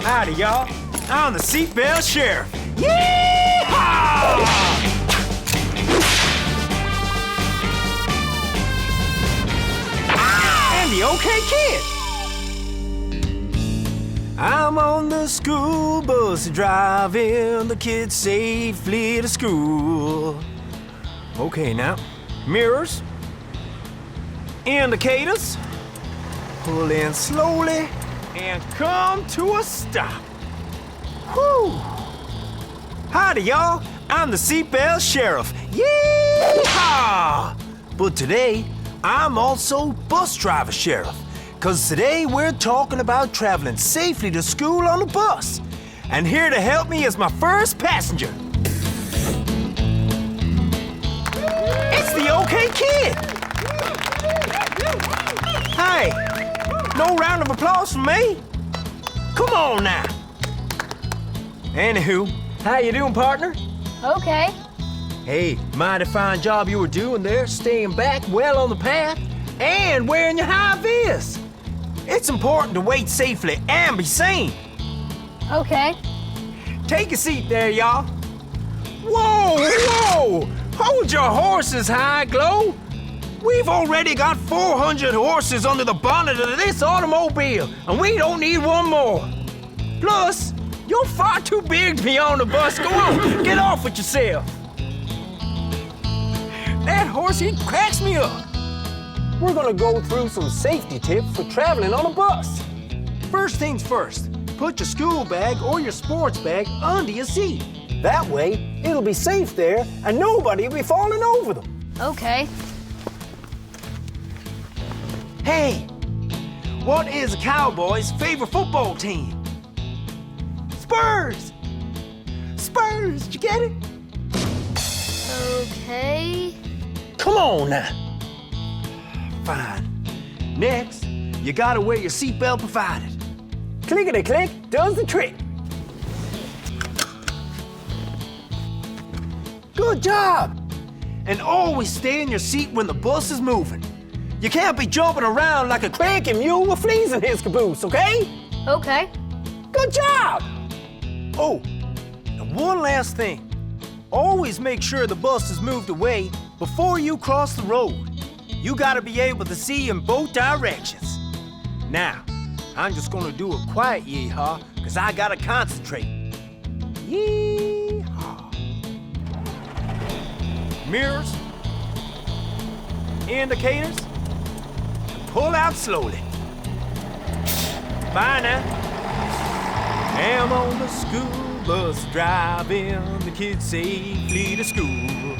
Howdy, y'all. I'm the Seatbelt Sheriff. Yeehaw! And the OK Kid. I'm on the school bus driving the kids safely to school. Okay, now, mirrors, indicators, pull in slowly and come to a stop. Whew. Howdy, y'all. I'm the Seatbelt Sheriff. Yeehaw! But today, I'm also bus driver sheriff. Cause today we're talking about traveling safely to school on a bus. And here to help me is my first passenger. It's the OK Kid. Hey, no round of applause for me? Come on now. Anywho, how you doing, partner? Okay. Hey, mighty fine job you were doing there, staying back well on the path and wearing your high vis. It's important to wait safely and be sane. Okay. Take a seat there, y'all. Whoa, whoa! Hold your horses high, Glow. We've already got 400 horses under the bonnet of this automobile, and we don't need one more. Plus, you're far too big to be on the bus. Go on, get off with yourself. That horse, he cracks me up. We're gonna go through some safety tips for traveling on a bus. First things first, put your school bag or your sports bag under your seat. That way, it'll be safe there and nobody will be falling over them. Okay. Hey, what is a cowboy's favorite football team? Spurs! Spurs, did you get it? Okay. Come on now. Fine. Next, you gotta wear your seatbelt provided. Clickety-click does the trick. Good job. And always stay in your seat when the bus is moving. You can't be jumping around like a cranky mule with fleas in his caboose, okay? Okay. Good job. Oh, and one last thing. Always make sure the bus is moved away before you cross the road. You gotta be able to see in both directions. Now, I'm just gonna do a quiet yeehaw, cause I gotta concentrate. Yeehaw. Mirrors, indicators, pull out slowly. Bye now. I'm on the school bus driving the kids safely to school.